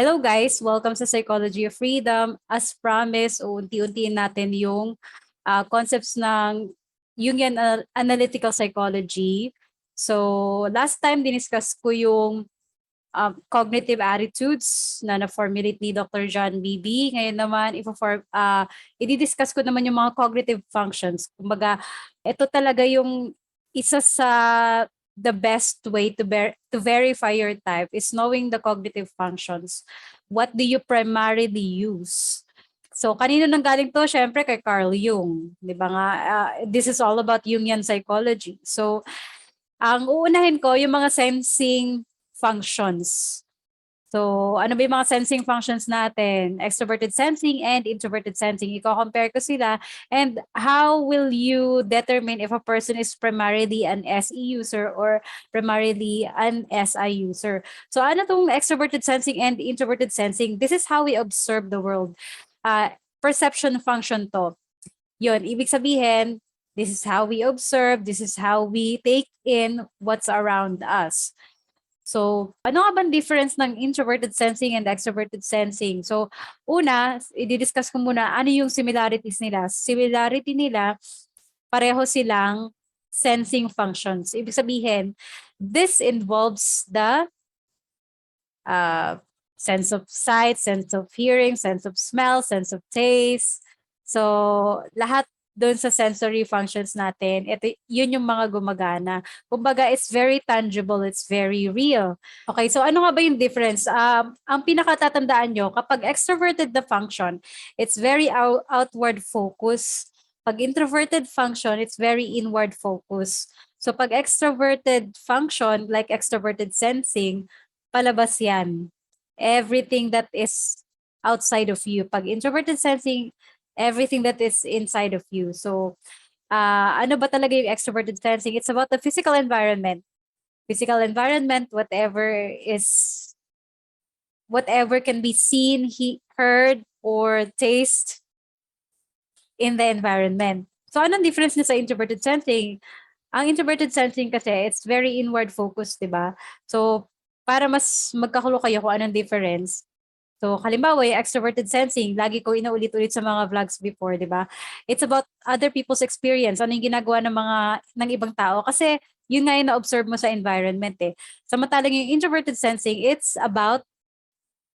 Hello guys! Welcome sa Psychology of Freedom. As promised, unti-untiin natin yung concepts ng Jungian Analytical Psychology. So last time diniscuss ko yung cognitive attitudes na na-formulate ni Dr. John Beebe. Ngayon naman, i-discuss ko naman yung mga cognitive functions. Kumbaga, ito talaga yung isa sa the best way to verify your type is knowing the cognitive functions. What do you primarily use? So, kanino nang galing to? Syempre kay Carl Jung. Di ba nga, this is all about Jungian psychology. So, ang uunahin ko, yung mga sensing functions. So, ano ba yung mga sensing functions natin? Extroverted sensing and introverted sensing. Iko-compare ko sila. And how will you determine if a person is primarily an SE user or primarily an SI user? So, ano tong extroverted sensing and introverted sensing? This is how we observe the world. Perception function to. Yun, ibig sabihin, this is how we observe, this is how we take in what's around us. So, ano nga bang difference ng introverted sensing and extroverted sensing? So, una, i-discuss ko muna ano yung similarities nila. Similarity nila, pareho silang sensing functions. Ibig sabihin, this involves the sense of sight, sense of hearing, sense of smell, sense of taste. So, lahat doon sa sensory functions natin, yun yung mga gumagana. Kumbaga, it's very tangible, it's very real. Okay, so ano nga ba yung difference? Ang pinakatatandaan nyo, kapag extroverted the function, it's very outward focus. Pag introverted function, it's very inward focus. So pag extroverted function, like extroverted sensing, palabas yan. Everything that is outside of you. Pag introverted sensing, everything that is inside of you. So, ano ba talaga yung extroverted sensing? It's about the physical environment. Physical environment, whatever can be seen, heard, or taste in the environment. So, anong difference niya sa introverted sensing? Ang introverted sensing kasi, it's very inward focused, di ba? So, para mas magkakulo kayo kung anong difference, so, halimbawa, yung extroverted sensing, lagi ko inaulit-ulit sa mga vlogs before, di ba? It's about other people's experience. Ano yung ginagawa ng ibang tao? Kasi, yun nga yung na-observe mo sa environment eh. Samantalang yung introverted sensing, it's about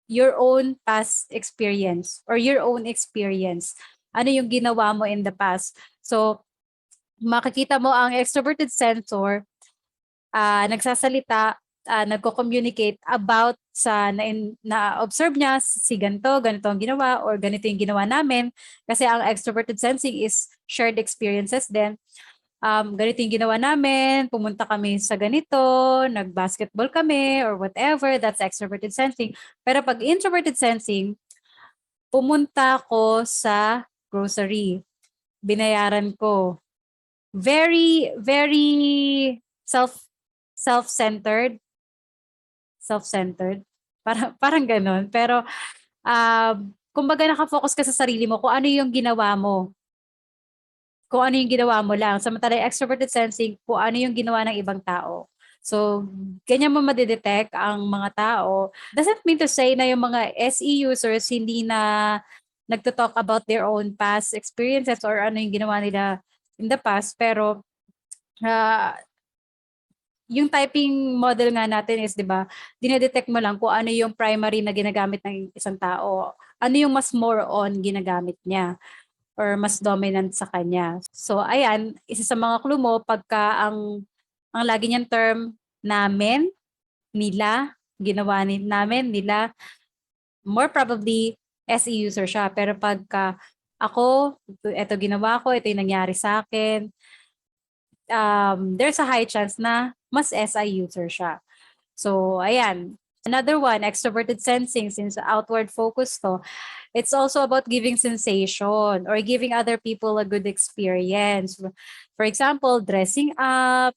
your own past experience or your own experience. Ano yung ginawa mo in the past? So, makikita mo ang extroverted sensor, nagsasalita, nagko-communicate about sa na-observe niya si ganito ang ginawa or ganito yung ginawa namin. Kasi ang extroverted sensing is shared experiences din. Ganito yung ginawa namin, pumunta kami sa ganito, nag-basketball kami or whatever, that's extroverted sensing. Pero pag introverted sensing, pumunta ko sa grocery, binayaran ko. Very, very self-centered. Parang ganun. Pero, kumbaga nakafocus ka sa sarili mo kung ano yung ginawa mo. Kung ano yung ginawa mo lang. Samantalang extroverted sensing, kung ano yung ginawa ng ibang tao. So, ganyan mo madidetect ang mga tao. Doesn't mean to say na yung mga SE users hindi na nagto-talk about their own past experiences or ano yung ginawa nila in the past. Pero, yung typing model nga natin is, di ba, dinedetect mo lang kung ano yung primary na ginagamit ng isang tao. Ano yung mas more on ginagamit niya or mas dominant sa kanya. So, ayan, isa sa mga clue mo, pagka ang lagi niyang term, namin, nila, ginawa namin, nila, more probably, SE user siya. Pero pagka ako, ito ginawa ko, ito yung nangyari sa akin, there's a high chance na mas SI user siya. So, ayan. Another one, extroverted sensing, since outward focus to, it's also about giving sensation or giving other people a good experience. For example, dressing up,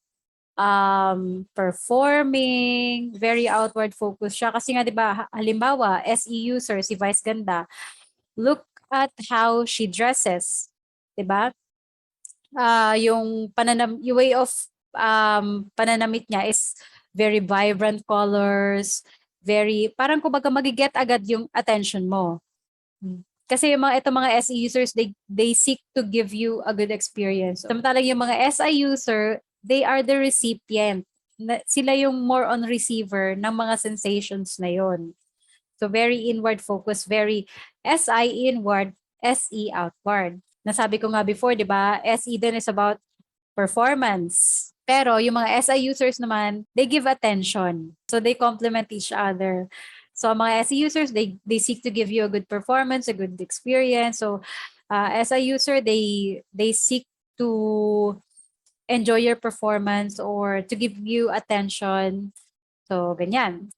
performing, very outward focus siya. Kasi nga, di ba, halimbawa, SE user, si Vice Ganda, look at how she dresses. Di ba? Yung way of pananamit niya is very vibrant colors, very, parang kumbaga magiget agad yung attention mo. Kasi yung itong mga SE users, they seek to give you a good experience. Samantalang yung mga SI user, they are the recipient. Sila yung more on receiver ng mga sensations na yon. So very inward focus, very SI inward, SE outward. Nasabi ko nga before, di ba? SE din is about performance. Pero yung mga SI users naman, they give attention. So they complement each other. So mga SI users, they seek to give you a good performance, a good experience. So SI user, they seek to enjoy your performance or to give you attention. So ganyan.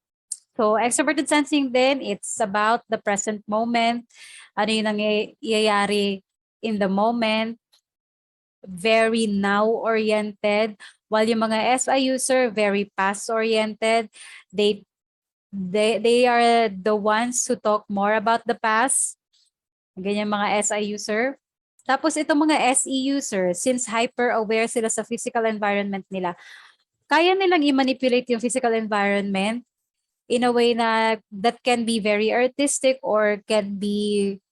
So extroverted sensing then, it's about the present moment. Ano yung nangyayari in the moment. Very now-oriented. While yung mga SI user, very past-oriented. They are the ones who talk more about the past. Ganyan mga SI user. Tapos itong mga SE user, since hyper-aware sila sa physical environment nila, kaya nilang i-manipulate yung physical environment in a way na that can be very artistic or can be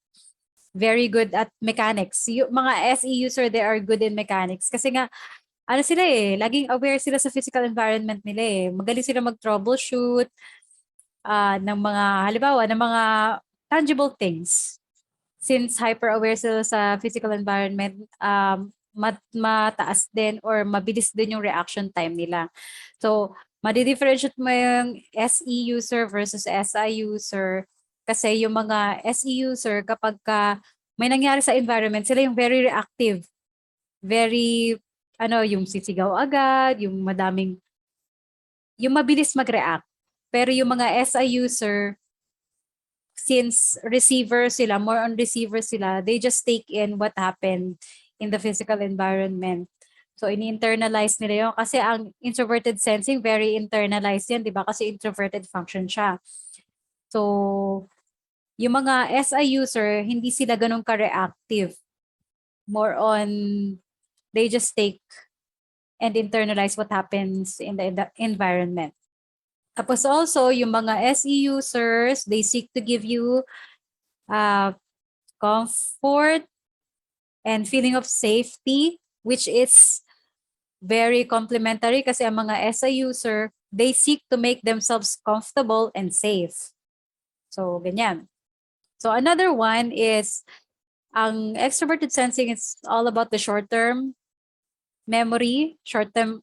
very good at mechanics. Yung mga SE user, they are good in mechanics. Kasi nga, ano sila laging aware sila sa physical environment nila Magaling sila mag-troubleshoot ng mga, halimbawa, ng mga tangible things. Since hyper-aware sila sa physical environment, mataas din or mabilis din yung reaction time nila. So, madi-differentiate mo yung SE user versus SI user kasi yung mga SE user kapag may nangyari sa environment, sila yung very reactive. Very, yung sisigaw agad, yung mabilis mag-react. Pero yung mga SI user, since receiver sila, more on receiver sila, they just take in what happened in the physical environment. So, ini-internalize nila yun. Kasi ang introverted sensing, very internalized yan, di ba? Kasi introverted function siya. So, yung mga SI user, hindi sila ganun ka-reactive. More on, they just take and internalize what happens in the environment. Tapos also, yung mga SE users, they seek to give you comfort and feeling of safety, which is very complementary kasi ang mga SI user, they seek to make themselves comfortable and safe. So, ganyan. So, another one is, ang extroverted sensing is all about the short-term memory, short-term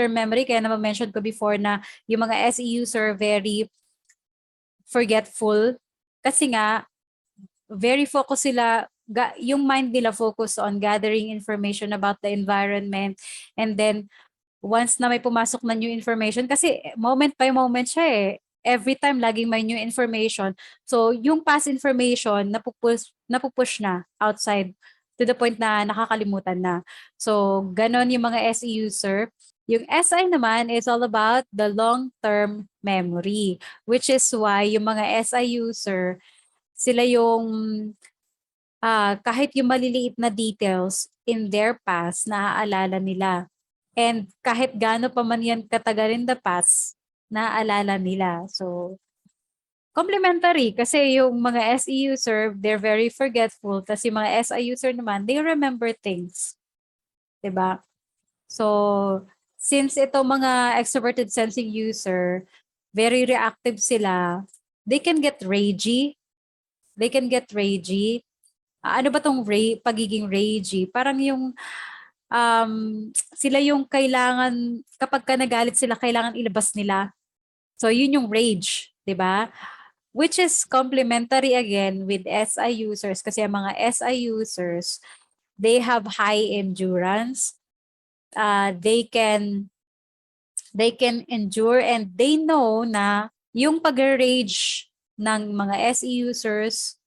memory. Kaya na-mention ko before na yung mga SE user very forgetful. Kasi nga, very focus sila, yung mind nila focus on gathering information about the environment. And then, once na may pumasok na new information, kasi moment by moment siya every time laging may new information. So, yung past information, napupush na outside to the point na nakakalimutan na. So, ganon yung mga SE user. Yung SI naman is all about the long-term memory, which is why yung mga SI user, sila yung kahit yung maliliit na details in their past, naaalala nila. And kahit gaano pa man yan katagal in the past, naaalala nila. So, complementary kasi yung mga SE user, they're very forgetful. Kasi yung mga SI user naman, they remember things. Diba? So, since ito mga extroverted sensing user, very reactive sila, they can get ragey. Ano ba tong pagiging ragey? Parang yung sila yung kailangan, kapag ka nagalit sila, kailangan ilabas nila. So, yun yung rage, di ba? Which is complementary again with SI users kasi ang mga SI users, they have high endurance. They can endure and they know na yung pag-rage ng mga SE users,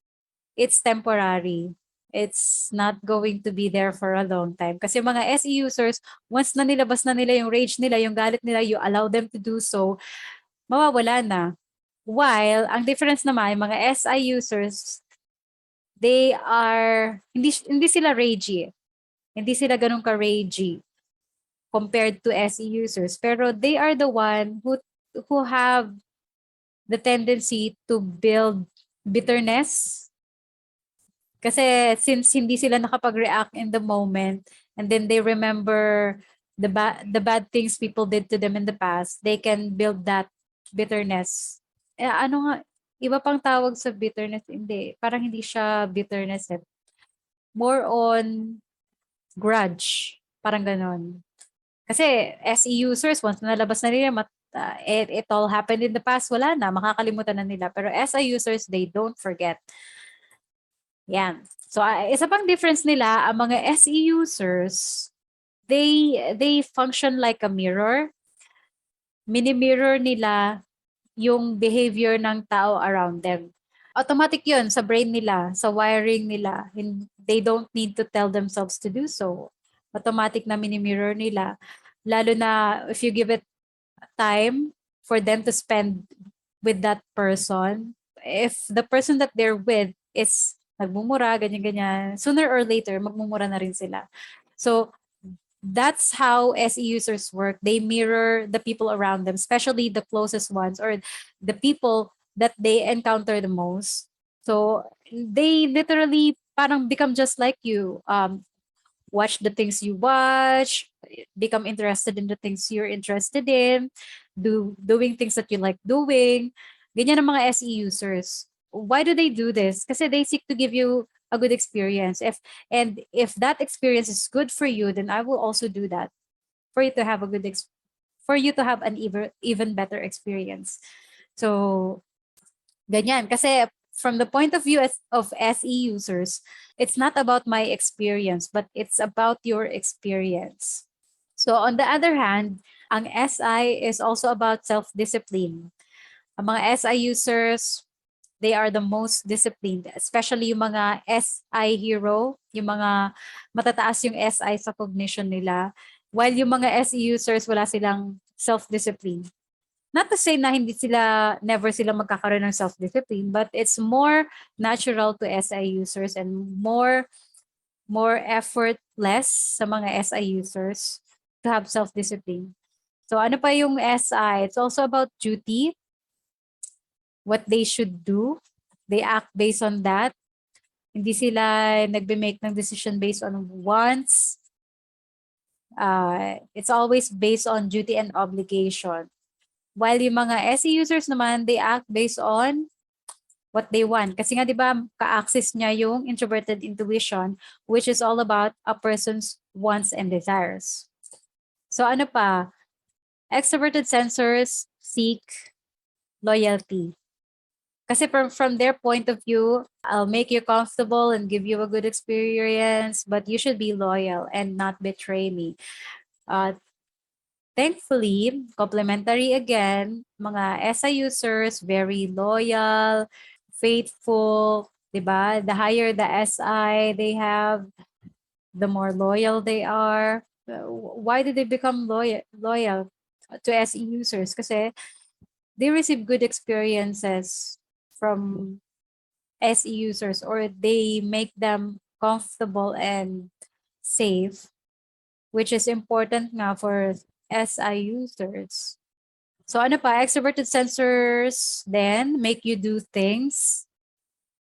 it's temporary. It's not going to be there for a long time. Kasi mga SE users, once na nilabas na nila yung rage nila, yung galit nila, you allow them to do so, mawawala na. While, ang difference naman, yung mga SI users, they are, hindi sila ragey. Hindi sila ganun ka-ragey compared to SE users. Pero they are the one who have the tendency to build bitterness. Kasi since hindi sila nakapag-react in the moment, and then they remember the bad things people did to them in the past, they can build that bitterness. Ano nga, iba pang tawag sa bitterness, hindi. Parang hindi siya bitterness eh. More on grudge. Parang ganon. Kasi SE users, once na nalabas na nila, it all happened in the past, wala na, makakalimutan na nila. Pero SI users, they don't forget. Yan. So, isa pang difference nila, ang mga SE users, they function like a mirror. Mini-mirror nila yung behavior ng tao around them. Automatic yun sa brain nila, sa wiring nila. They don't need to tell themselves to do so. Automatic na mini-mirror nila. Lalo na if you give it time for them to spend with that person. If the person that they're with is nagmumura, ganyan-ganyan, sooner or later, magmumura na rin sila. So, that's how SE users work. They mirror the people around them, especially the closest ones or the people that they encounter the most. So, they literally parang become just like you. Watch the things you watch, become interested in the things you're interested in, doing things that you like doing. Ganyan ang mga SE users. Why do they do this? Kasi they seek to give you a good experience. If that experience is good for you, then I will also do that for you to have a good for you to have an even better experience. So ganyan kasi from the point of view of SE users, it's not about my experience, but it's about your experience. So on the other hand, ang SI is also about self-discipline. Ang mga SI users, they are the most disciplined, especially yung mga SI hero, yung mga matataas yung SI sa cognition nila. While yung mga SE users, wala silang self-discipline. Not to say na never sila magkakaroon ng self-discipline, but it's more natural to SI users and more effortless sa mga SI users to have self-discipline. So ano pa yung SI? It's also about duty, what they should do. They act based on that. Hindi sila nagbe-make ng decision based on wants. It's always based on duty and obligation. While yung mga SE users naman, they act based on what they want. Kasi nga, di ba, ka-access niya yung introverted intuition, which is all about a person's wants and desires. So ano pa? Extroverted sensors seek loyalty. Kasi from their point of view, I'll make you comfortable and give you a good experience, but you should be loyal and not betray me. Thankfully, complementary again, mga SI users, very loyal, faithful, diba? The higher the SI they have, the more loyal they are. Why did they become loyal to SE users? Kasi they receive good experiences from SE users or they make them comfortable and safe, which is important nga for SI users. So ano pa, extroverted sensors then make you do things.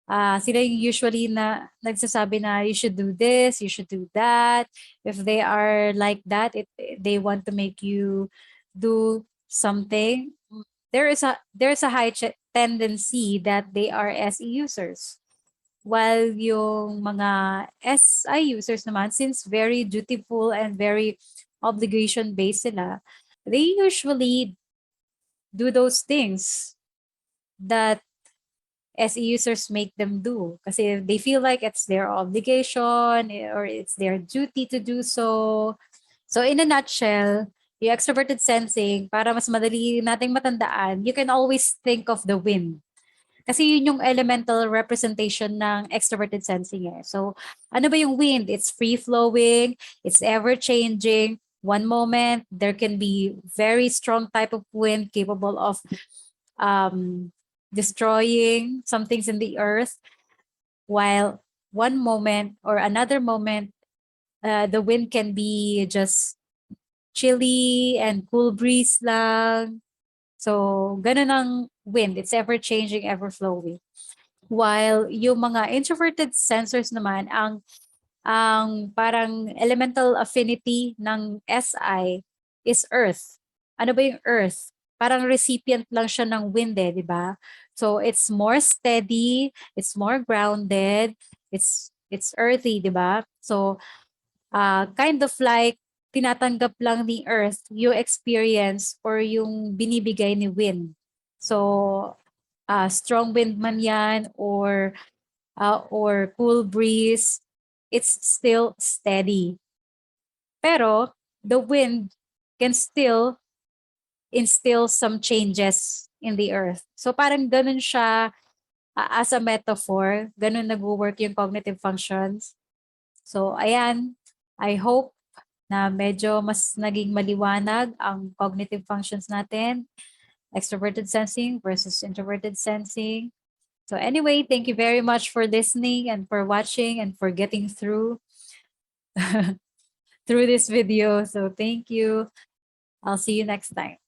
Sila yung usually na nagsasabi na you should do this, you should do that. If they are like that, they want to make you do something. There's a high tendency that they are SE users. While yung mga SI users naman, since very dutiful and very obligation-based sila, they usually do those things that SE users make them do. Kasi they feel like it's their obligation or it's their duty to do so. So in a nutshell, yung extroverted sensing, para mas madali nating matandaan, you can always think of the wind. Kasi yun yung elemental representation ng extroverted sensing eh. So, ano ba yung wind? It's free-flowing, it's ever-changing. One moment, there can be very strong type of wind capable of destroying some things in the earth. While one moment or another moment, the wind can be just chilly and cool breeze lang. So, ganun ang wind. It's ever-changing, ever-flowing. While yung mga introverted sensors naman, ang parang elemental affinity ng SI is earth. Ano ba yung earth? Parang recipient lang siya ng wind eh, di ba? So it's more steady, it's more grounded, it's earthy, di ba? So kind of like tinatanggap lang ni earth yung experience or yung binibigay ni wind. So strong wind man yan or cool breeze, it's still steady. Pero the wind can still instill some changes in the earth. So parang ganun siya as a metaphor, ganun nag-work yung cognitive functions. So ayan, I hope na medyo mas naging maliwanag ang cognitive functions natin, extroverted sensing versus introverted sensing. So anyway, thank you very much for listening and for watching and for getting through through this video. So thank you. I'll see you next time.